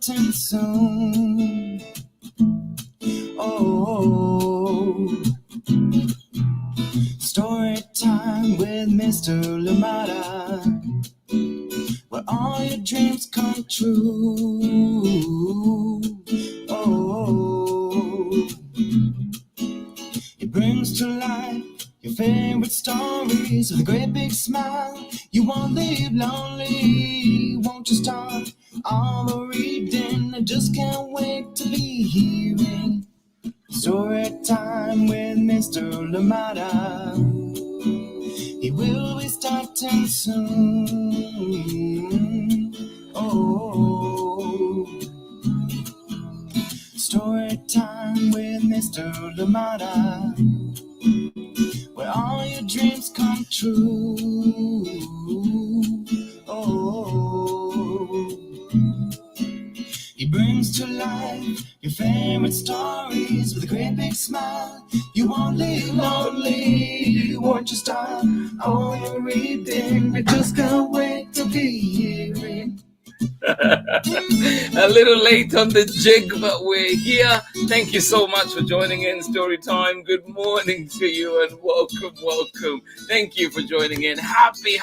starting soon. Oh, story time with Mr. Lamada, where all your dreams come true. Oh, he brings to life your favorite stories with a great big smile. You won't leave lonely, won't you start all the reading? I just can't wait to be hearing story time with Mr. Lamada. He will be starting soon. Oh, story time with Mr. Lamada, where all your dreams come true. Oh, he brings to life your favorite stories with a great big smile. You won't leave lonely, won't you start all your reading? I just can't wait to be hearing. A little late on the jig, but we're here. Thank you so much for joining in Story Time. Good morning to you and welcome. Thank you for joining in. Happy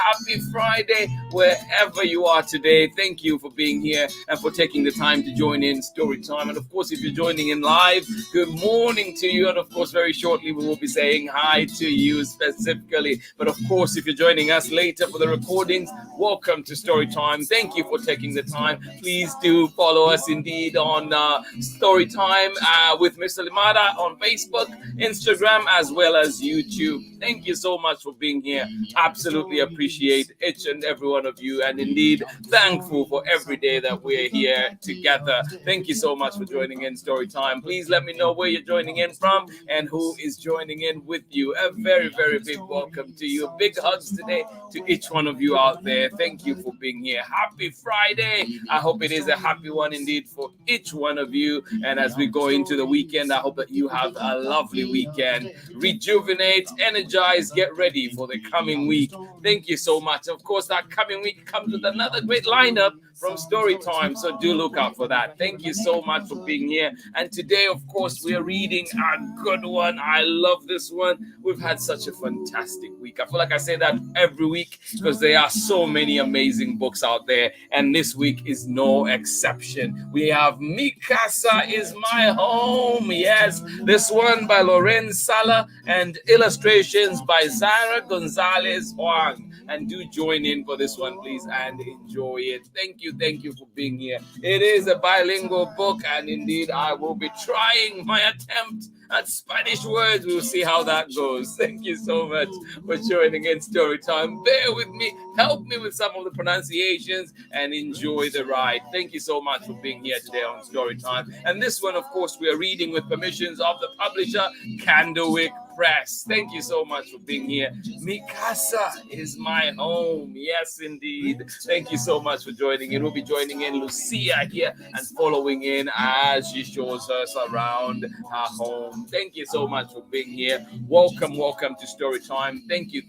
Friday wherever you are today. Thank you for being here and for taking the time to join in Story Time. And of course, if you're joining in live, good morning to you. And of course, very shortly we will be saying hi to you specifically. But of course, if you're joining us later for the recordings, welcome to Story Time. Thank you for taking the time. Please do follow us indeed on Story Time with Mr. Lamada on Facebook, Instagram, as well as YouTube. Thank you so much for being here. Absolutely appreciate each and every one of you, and indeed thankful for every day that we're here together. Thank you so much for joining in Story Time. Please let me know where you're joining in from and who is joining in with you. A very, very big welcome to you. Big hugs today to each one of you out there. Thank you for being here. Happy Friday. I hope it is a happy one indeed for each one of you. And as we go into the weekend, I hope that you have a lovely weekend. Rejuvenate, energize, get ready for the coming week. Thank you so much. Of course, that coming week comes with another great lineup from Story Time, so do look out for that. Thank you so much for being here. And today, of course, we are reading a good one. I love this one. We've had such a fantastic week. I feel like I say that every week because there are so many amazing books out there, and this week is no exception. We have Mi Casa is My Home. Yes, this one by Laurenne Sala and illustrations by Zara Gonzalez Hoang. And do join in for this one, please, and enjoy it. Thank you for being here. It is a bilingual book, and indeed I will be trying my attempt at Spanish words. We'll see how that goes. Thank you so much for joining in Story Time. Bear with me, help me with some of the pronunciations, and enjoy the ride. Thank you so much for being here today on Story Time. And this one, of course, we are reading with permissions of the publisher, CANDLEWICK Press. Thank you so much for being here. Mi Casa is My Home. Yes, indeed. Thank you so much for joining in. We'll be joining in Lucia here and following in as she shows us around her home. Thank you so much for being here. Welcome to Story Time. Thank you.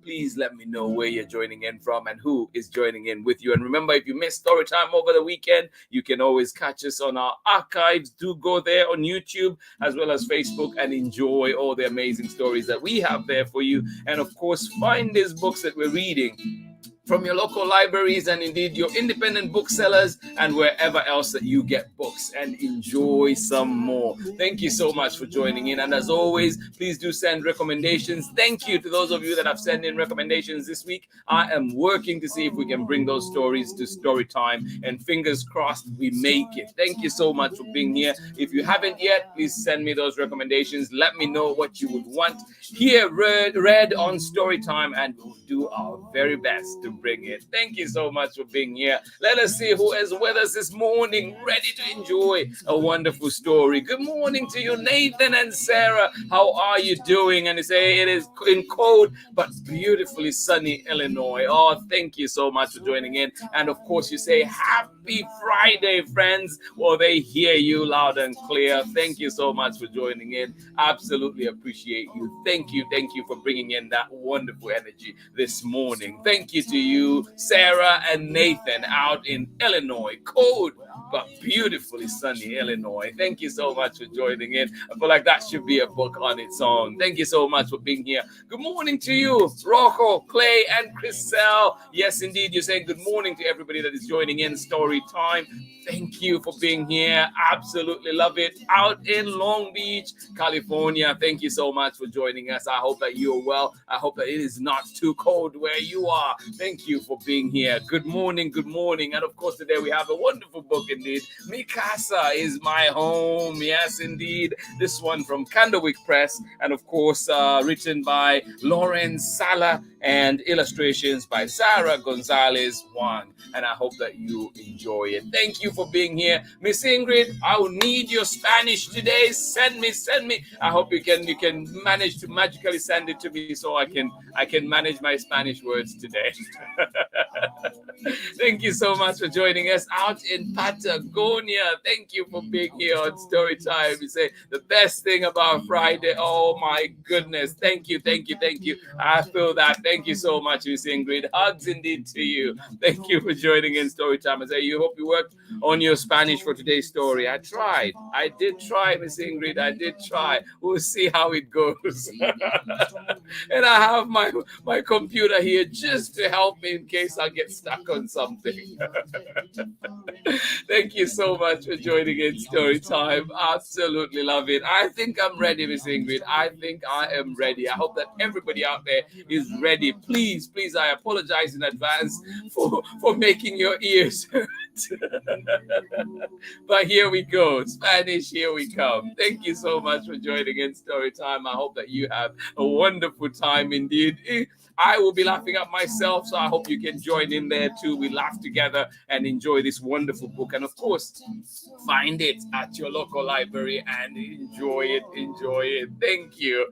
Please let me know where you're joining in from and who is joining in with you. And remember, if you missed Story Time over the weekend, you can always catch us on our archives. Do go there on YouTube as well as Facebook and enjoy all the amazing stories that we have there for you. And of course, find these books that we're reading from your local libraries and indeed your independent booksellers and wherever else that you get books, and enjoy some more. Thank you so much for joining in. And as always, please do send recommendations. Thank you to those of you that have sent in recommendations this week. I am working to see if we can bring those stories to Story Time, and fingers crossed we make it. Thank you so much for being here. If you haven't yet, please send me those recommendations. Let me know what you would want here read on Story Time, and we'll do our very best to bring it. Thank you so much for being here. Let us see who is with us this morning, ready to enjoy a wonderful story. Good morning to you, Nathan and Sarah. How are you doing? And they say it is in cold but beautifully sunny Illinois. Oh, thank you so much for joining in. And of course, you say happy Happy Friday, friends. Well, they hear you loud and clear. Thank you so much for joining in. Absolutely appreciate you. Thank you for bringing in that wonderful energy this morning. Thank you to you, Sarah and Nathan out in Illinois. Cold but beautifully sunny Illinois. Thank you so much for joining in. I feel like that should be a book on its own. Thank you so much for being here. Good morning to you, Rocco, Clay, and Chriselle. Yes, indeed, you're saying good morning to everybody that is joining in Story Time. Thank you for being here. Absolutely love it. Out in Long Beach, California. Thank you so much for joining us. I hope that you're well. I hope that it is not too cold where you are. Thank you for being here. Good morning, good morning. And of course, today we have a wonderful book indeed. Mi Casa is My Home. Yes, indeed. This one from CANDLEWICK Press. And of course, written by Laurenne Sala and illustrations by Zara Gonzalez Hoang. And I hope that you enjoy it. Thank you for being here. Miss Ingrid, I will need your Spanish today. Send me. I hope you can manage to magically send it to me so I can manage my Spanish words today. Thank you so much for joining us out in Patagonia. Thank you for being here on Story Time. You say the best thing about Friday. Oh my goodness. Thank you. I feel that. Thank you so much, Miss Ingrid. Hugs indeed to you. Thank you for joining in Story Time. I say you hope you worked on your Spanish for today's story. I tried. I did try, Miss Ingrid. I did try. We'll see how it goes. And I have my computer here just to help me in case I get stuck on something. Thank you so much for joining in Story Time. Absolutely love it. I think I'm ready, Miss Ingrid. I think I am ready. I hope that everybody out there is ready. Please, I apologize in advance for making your ears hurt. But here we go. Spanish, here we come. Thank you so much for joining in Story Time. I hope that you have a wonderful time indeed. I will be laughing at myself, so I hope you can join in there too. We laugh together and enjoy this wonderful book. And of course, find it at your local library and enjoy it. Thank you.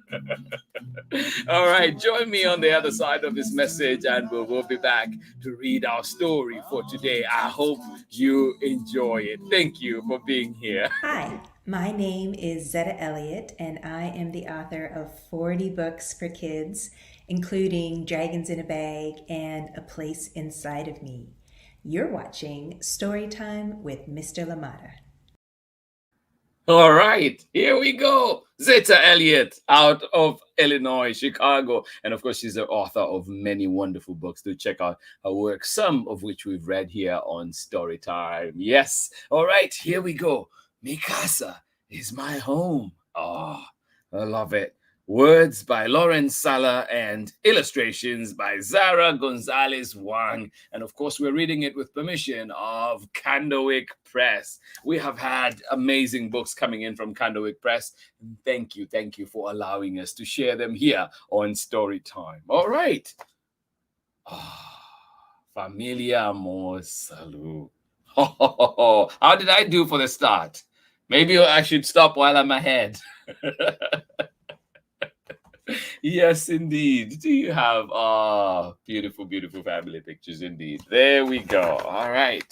All right, join me on the other side of this message and we'll be back to read our story for today. I hope you enjoy it. Thank you for being here. Hi, my name is Zeta Elliott, and I am the author of 40 books for kids, including Dragons in a Bag and A Place Inside of Me. You're watching Storytime with Mr. LaMotta. All right, here we go. Zeta Elliott out of Illinois, Chicago. And of course, she's the author of many wonderful books. Do check out her work, some of which we've read here on Storytime. Yes. All right, here we go. Mi Casa is My Home. Oh, I love it. Words by Laurenne Sala and illustrations by Zara Gonzalez Hoang. And of course, we're reading it with permission of CANDLEWICK Press. We have had amazing books coming in from CANDLEWICK Press. Thank you for allowing us to share them here on Story Time. All right. Familia, amor, salud. How did I do for the start? Maybe I should stop while I'm ahead. Yes, indeed. Do you have beautiful family pictures indeed? There we go. All right.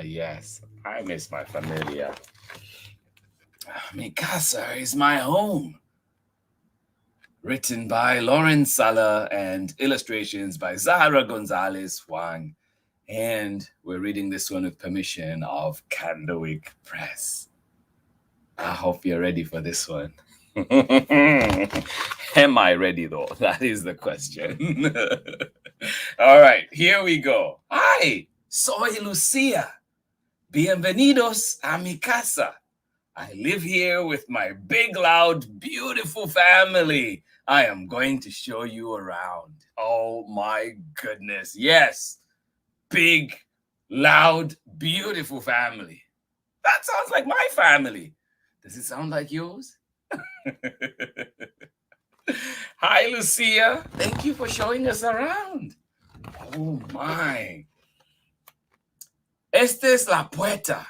Yes. I miss my familia. Mi Casa is My Home. Written by Laurenne Sala and illustrations by Zara Gonzalez Hoang. And we're reading this one with permission of CANDLEWICK Press. I hope you're ready for this one. Am I ready though? That is the question. All right, here we go. Hi, soy Lucia. Bienvenidos a mi casa. I live here with my big, loud, beautiful family. I am going to show you around. Oh my goodness. Yes, big, loud, beautiful family. That sounds like my family. Does it sound like yours? Hi, Lucia. Thank you for showing us around. Oh, my. Esta es la puerta.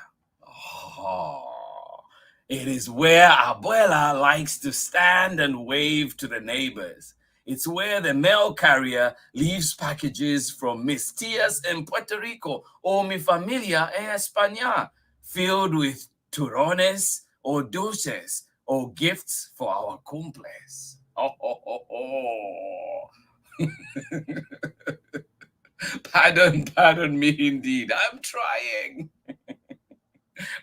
Oh, it is where Abuela likes to stand and wave to the neighbors. It's where the mail carrier leaves packages from Mis Tias in Puerto Rico or Mi Familia en España, filled with turrones or dulces or gifts for our cumples. Pardon me indeed. I'm trying.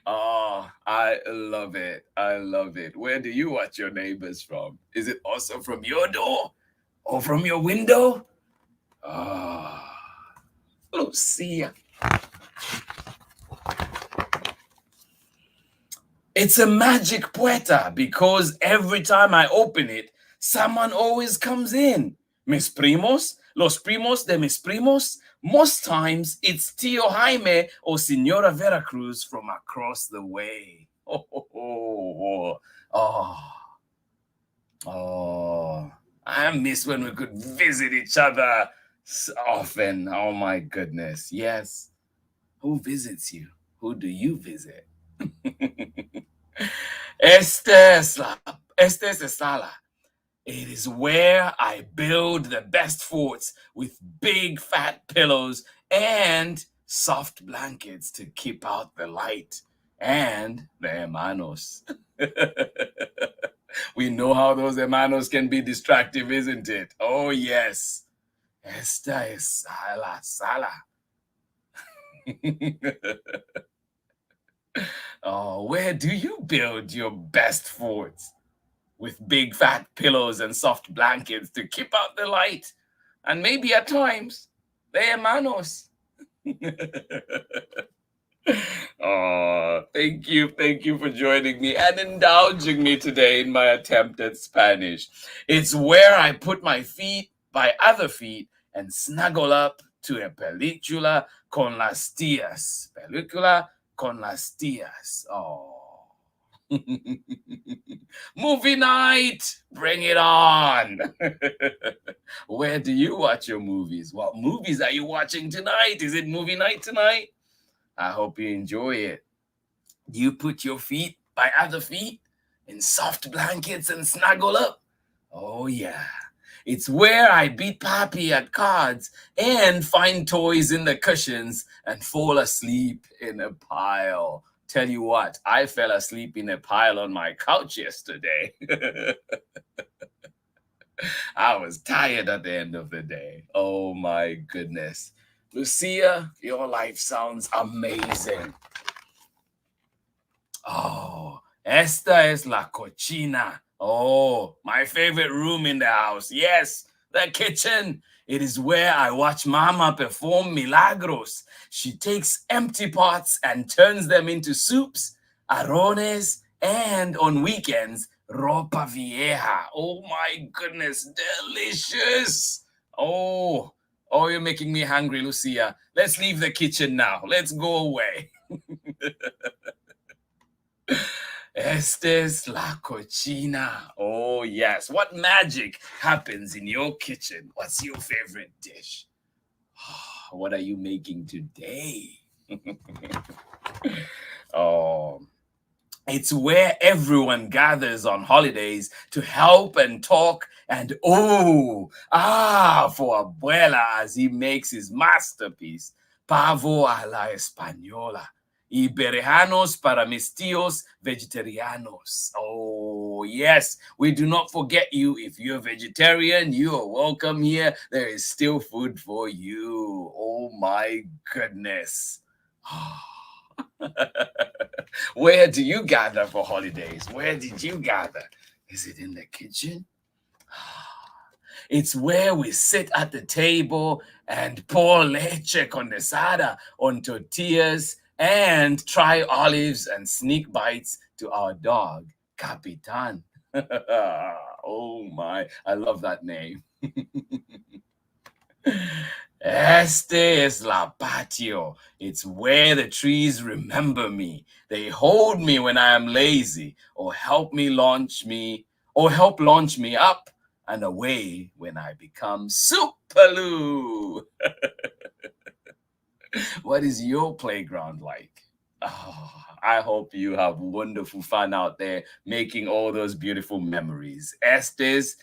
Oh, I love it. I love it. Where do you watch your neighbors from? Is it also from your door or from your window? Ah, Lucia. It's a magic puerta because every time I open it, someone always comes in. Mis primos, los primos de mis primos. Most times it's Tio Jaime or Senora Veracruz from across the way. Oh, I miss when we could visit each other often. Oh my goodness. Yes. Who visits you? Who do you visit? Este es la sala. It is where I build the best forts with big fat pillows and soft blankets to keep out the light and the hermanos. We know how those hermanos can be distractive, isn't it? Oh, yes. Esta es la sala. Oh, where do you build your best forts? With big fat pillows and soft blankets to keep out the light, and maybe at times, the hermanos. Oh, thank you for joining me and indulging me today in my attempt at Spanish. It's where I put my feet by other feet and snuggle up to a película con las tías. Película con las tías. Oh. Movie night, bring it on. Where do you watch your movies? What movies are you watching tonight? Is it movie night tonight? I hope you enjoy it. Do you put your feet by other feet in soft blankets and snuggle up? Oh yeah. It's where I beat Papi at cards and find toys in the cushions and fall asleep in a pile. Tell you what, I fell asleep in a pile on my couch yesterday. I was tired at the end of the day. Oh my goodness. Lucia, your life sounds amazing. Oh, esta es la cocina. Oh, my favorite room in the house. Yes, the kitchen. It is where I watch Mama perform milagros. She takes empty pots and turns them into soups, arroces, and on weekends, ropa vieja. Oh my goodness, delicious. Oh, you're making me hungry, Lucia. Let's leave the kitchen now. Let's go away. Esta es la cocina. Oh, yes. What magic happens in your kitchen? What's your favorite dish? What are you making today? Oh, it's where everyone gathers on holidays to help and talk and for Abuela as he makes his masterpiece, Pavo a la Española. Y berejanos para mis tíos vegetarianos. Oh, yes. We do not forget you. If you're vegetarian, you are welcome here. There is still food for you. Oh, my goodness. Where do you gather for holidays? Where did you gather? Is it in the kitchen? It's where we sit at the table and pour leche condensada on tortillas and try olives and sneak bites to our dog, Capitan. Oh my, I love that name. Este es la patio. It's where the trees remember me. They hold me when I am lazy or help launch me up and away when I become Superloo. What is your playground like? Oh, I hope you have wonderful fun out there making all those beautiful memories. Este es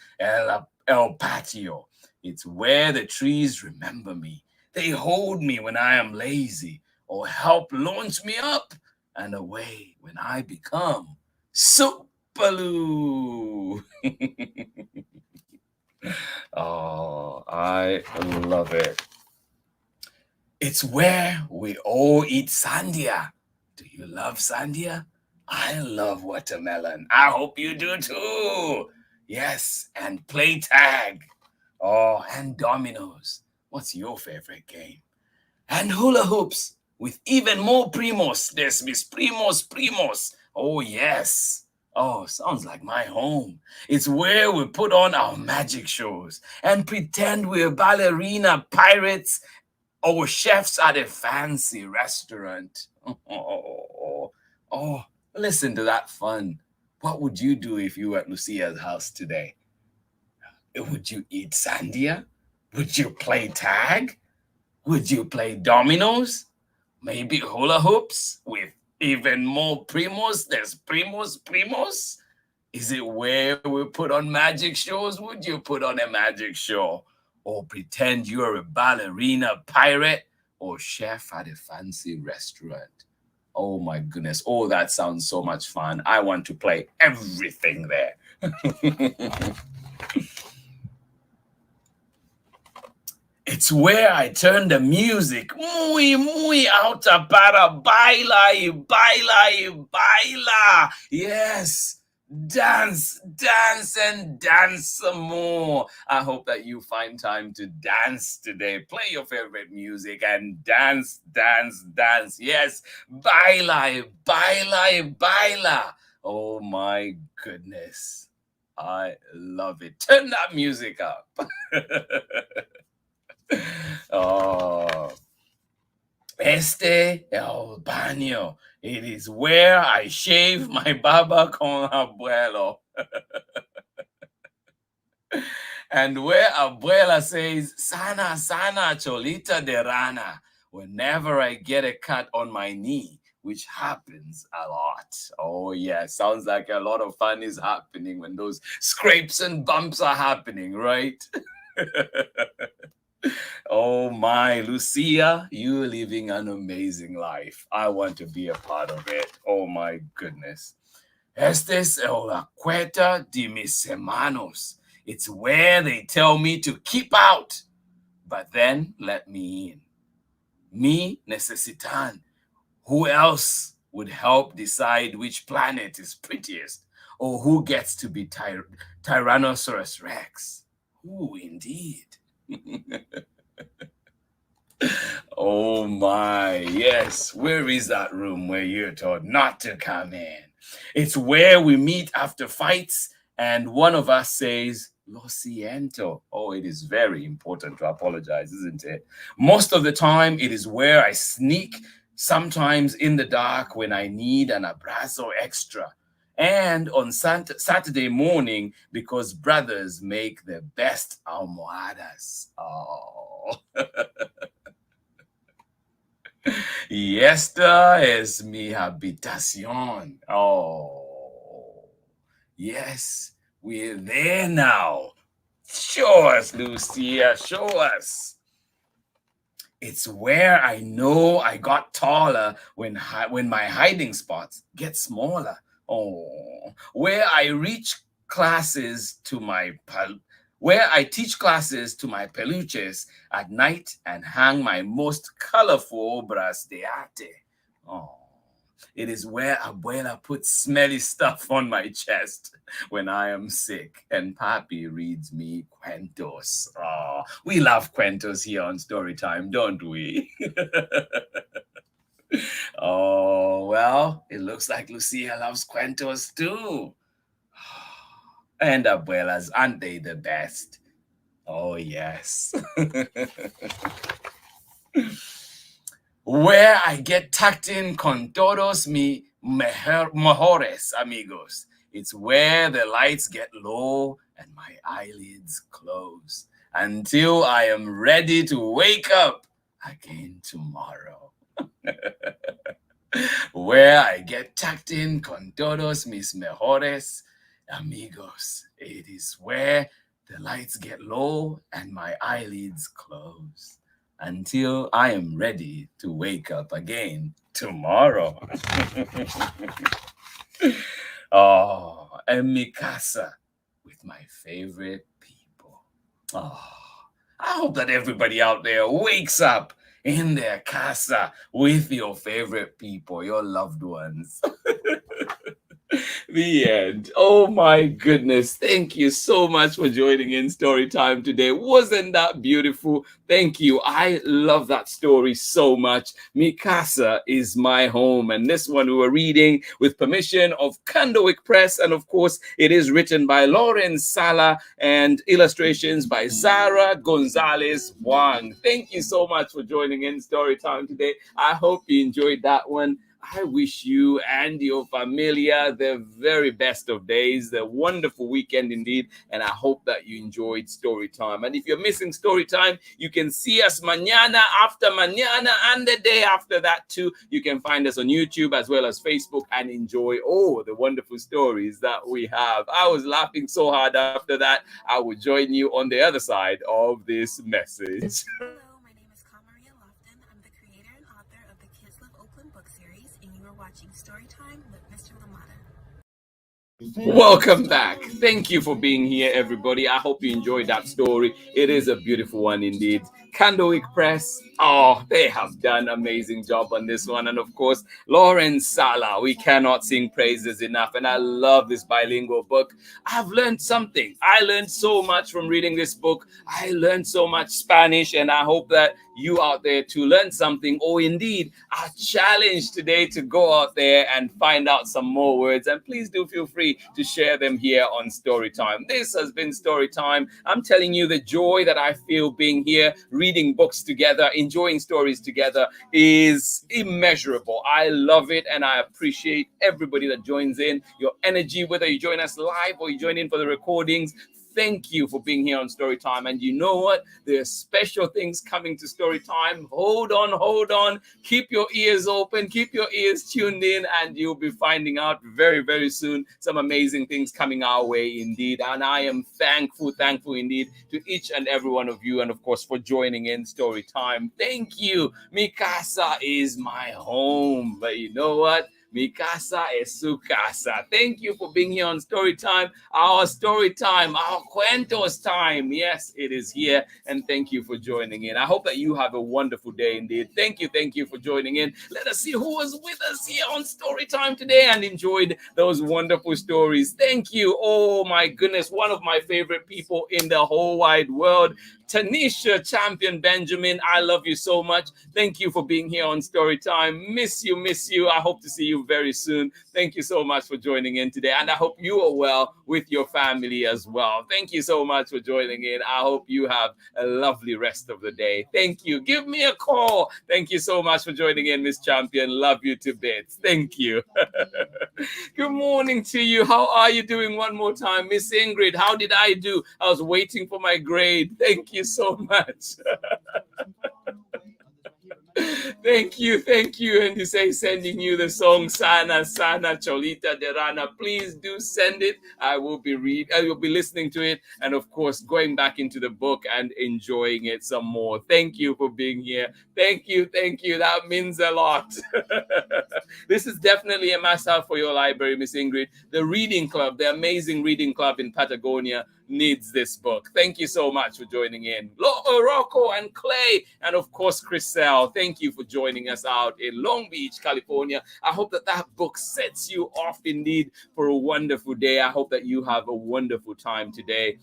el patio. It's where the trees remember me. They hold me when I am lazy or help launch me up and away when I become Superloo. Oh, I love it. It's where we all eat sandia. Do you love sandia? I love watermelon. I hope you do too. Yes, and play tag. Oh, and dominoes. What's your favorite game? And hula hoops with even more primos. There's Miss Primos. Oh, yes. Oh, sounds like my home. It's where we put on our magic shows and pretend we're ballerina pirates or chefs at a fancy restaurant. Oh, listen to that fun. What would you do if you were at Lucia's house today? Would you eat sandia? Would you play tag? Would you play dominoes? Maybe hula hoops with even more primos? There's primos. Is it where we put on magic shows? Would you put on a magic show? Or pretend you're a ballerina pirate or chef at a fancy restaurant? Oh my goodness. Oh, that sounds so much fun. I want to play everything there. It's where I turn the music muy alta para baila. Yes, dance and dance some more. I hope that you find time to dance today. Play your favorite music and dance. Yes, baila. Oh my goodness. I love it. Turn that music up. Oh, el baño. It is where I shave my baba con abuelo. And where Abuela says, sana, cholita de rana, whenever I get a cut on my knee, which happens a lot. Oh, yeah, sounds like a lot of fun is happening when those scrapes and bumps are happening, right? Oh my, Lucia, you're living an amazing life. I want to be a part of it. Oh my goodness. Este es la puerta de mis hermanos. It's where they tell me to keep out, but then let me in. Me necesitan. Who else would help decide which planet is prettiest or who gets to be Tyrannosaurus Rex? Who indeed? Oh my, yes. Where is that room where you're told not to come in? It's where we meet after fights and one of us says, Lo siento. Oh, it is very important to apologize, isn't it? Most of the time, it is where I sneak, sometimes in the dark when I need an abrazo extra. And on Saturday morning, because brothers make the best almohadas. Oh. Y esta es mi habitación. Oh, yes, we're there now. Show us, Lucia, show us. It's where I know I got taller when my hiding spots get smaller. Oh, where I teach classes to my peluches at night and hang my most colorful obras de arte. Oh, it is where Abuela puts smelly stuff on my chest when I am sick and Papi reads me cuentos. Oh, we love cuentos here on Storytime, don't we? Oh, well, it looks like Lucia loves cuentos too. And abuelas, aren't they the best? Oh, yes. Where I get tucked in con todos mis mejores amigos. It's where the lights get low and my eyelids close until I am ready to wake up again tomorrow. Where I get tucked in con todos mis mejores amigos. It is where the lights get low and my eyelids close until I am ready to wake up again tomorrow. Oh, and mi casa with my favorite people. Oh, I hope that everybody out there wakes up in their casa with your favorite people, your loved ones. The end. Oh my goodness. Thank you so much for joining in story time today. Wasn't that beautiful? Thank you. I love that story so much. Mi casa is my home. And this one we were reading with permission of CANDLEWICK Press. And of course, it is written by Laurenne Sala and illustrations by Zara Gonzalez Hoang. Thank you so much for joining in story time today. I hope you enjoyed that one. I wish you and your familia the very best of days, a wonderful weekend indeed, and I hope that you enjoyed story time. And if you're missing story time, you can see us mañana, after mañana, and the day after that too. You can find us on YouTube as well as Facebook and enjoy all the wonderful stories that we have. I was laughing so hard after that. I will join you on the other side of this message. Watching Storytime with Mr. Lamada. Welcome back. Thank you for being here, everybody. I hope you enjoyed that story. It is a beautiful one indeed. CANDLEWICK Press, oh, they have done an amazing job on this one. And of course, Laurenne Sala, we cannot sing praises enough. And I love this bilingual book. I've learned something. I learned so much from reading this book. I learned so much Spanish, and I hope that you out there to learn something, or indeed a challenge today to go out there and find out some more words. And please do feel free to share them here on Storytime. This has been Storytime. I'm telling you, the joy that I feel being here, reading books together, enjoying stories together is immeasurable. I love it, and I appreciate everybody that joins in. Your energy, whether you join us live or you join in for the recordings. Thank you for being here on Storytime. And you know what? There's special things coming to Storytime. Hold on, hold on. Keep your ears open. Keep your ears tuned in, and you'll be finding out very, very soon some amazing things coming our way indeed. And I am thankful indeed to each and every one of you, and of course for joining in Storytime. Thank you. Mi casa is my home. But you know what? Mi casa es su casa. Thank you for being here on Storytime, our story time, our cuentos time. Yes, it is here, and thank you for joining in. I hope that you have a wonderful day indeed. Thank you for joining in. Let us see who was with us here on Storytime today and enjoyed those wonderful stories. Thank you. Oh my goodness, one of my favorite people in the whole wide world, Tanisha Champion Benjamin, I love you so much. Thank you for being here on Storytime. Miss you. I hope to see you very soon. Thank you so much for joining in today. And I hope you are well with your family as well. Thank you so much for joining in. I hope you have a lovely rest of the day. Thank you. Give me a call. Thank you so much for joining in, Miss Champion. Love you to bits. Thank you. Good morning to you. How are you doing one more time? Miss Ingrid, how did I do? I was waiting for my grade. Thank you so much. Thank you. And you say sending you the song Sana Cholita de Rana. Please do send it. I will be listening to it, and of course going back into the book and enjoying it some more. Thank you for being here. Thank you. That means a lot. This is definitely a must-have for your library, Miss Ingrid. The reading club, the amazing reading club in Patagonia, needs this book. Thank you so much for joining in. Rocco and Clay, and of course Chriselle, thank you for joining us out in Long Beach, California. I hope that book sets you off indeed for a wonderful day. I hope that you have a wonderful time today.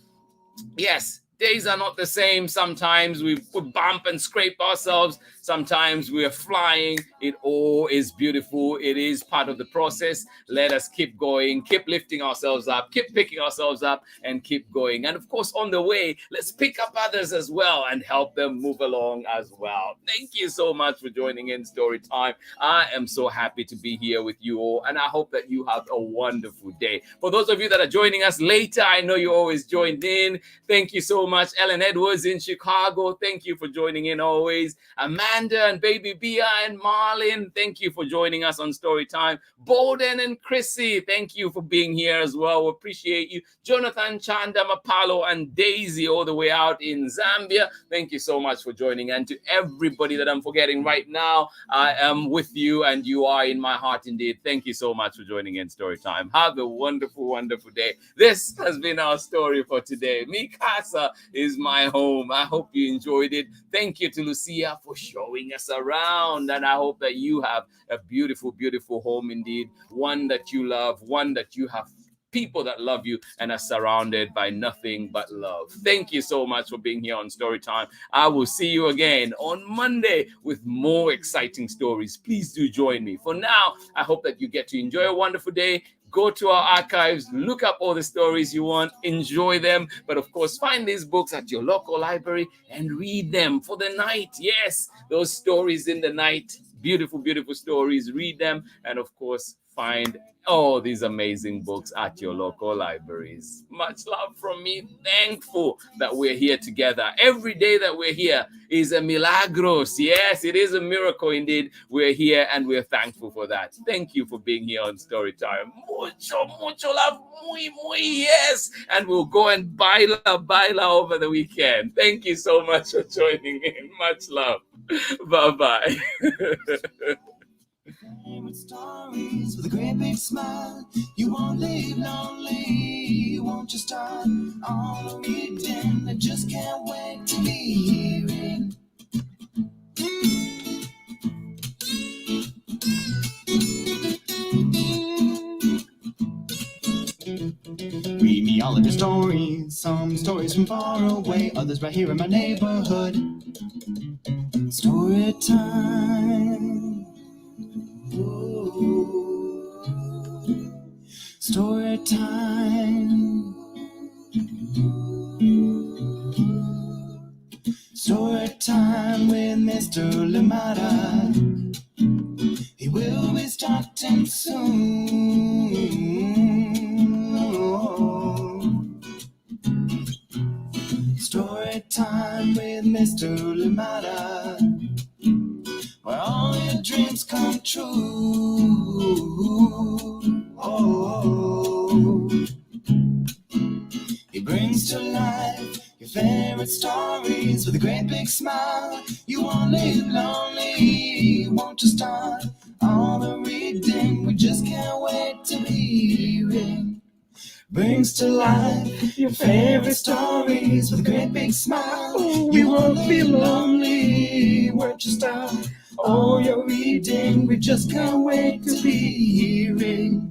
Yes, days are not the same. Sometimes we bump and scrape ourselves. Sometimes we are flying. It all is beautiful. It is part of the process. Let us keep going, keep lifting ourselves up, keep picking ourselves up, and keep going. And of course, on the way, let's pick up others as well and help them move along as well. Thank you so much for joining in Storytime. I am so happy to be here with you all, and I hope that you have a wonderful day. For those of you that are joining us later, I know you always joined in. Thank you so so much. Ellen Edwards in Chicago, thank you for joining in always. Amanda and baby Bia and Marlin, thank you for joining us on Storytime. Bolden and Chrissy, thank you for being here as well. We appreciate you. Jonathan, Chanda, Mapalo, and Daisy all the way out in Zambia, thank you so much for joining. And to everybody that I'm forgetting right now, I am with you and you are in my heart indeed. Thank you so much for joining in Storytime. Have a wonderful, wonderful day. This has been our story for today. Mi Casa is my home. I hope you enjoyed it. Thank you to Lucia for showing us around. And I hope that you have a beautiful, beautiful home indeed. One that you love, one that you have people that love you and are surrounded by nothing but love. Thank you so much for being here on Storytime. I will see you again on Monday with more exciting stories. Please do join me. For now, I hope that you get to enjoy a wonderful day. Go to our archives, look up all the stories you want, enjoy them. But of course, find these books at your local library and read them for the night. Yes, those stories in the night. Beautiful, beautiful stories. Read them. And of course, find all these amazing books at your local libraries. Much love from me. Thankful that we're here together. Every day that we're here is a milagros. Yes, it is a miracle indeed. We're here and we're thankful for that. Thank you for being here on Storytime. Mucho, mucho love. Muy, muy, yes. And we'll go and baila over the weekend. Thank you so much for joining in. Much love. Bye-bye. Favorite stories with a great big smile. You won't live lonely. You won't just start on a reading. I just can't wait to be hearing. Read me all of your stories. Some stories from far away, others right here in my neighborhood. Story time. Story time. Story time with Mr. Lamada. He will be starting soon. Story time with Mr. Lamada, where all your dreams come true. Oh, he brings to life your favorite stories with a great big smile. You won't live lonely, won't you start all the reading? We just can't wait to be hearing. Brings to life your favorite stories with a great big smile. You won't be lonely, won't you start all your reading? We just can't wait to be hearing.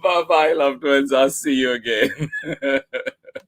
Bye-bye, loved ones. I'll see you again.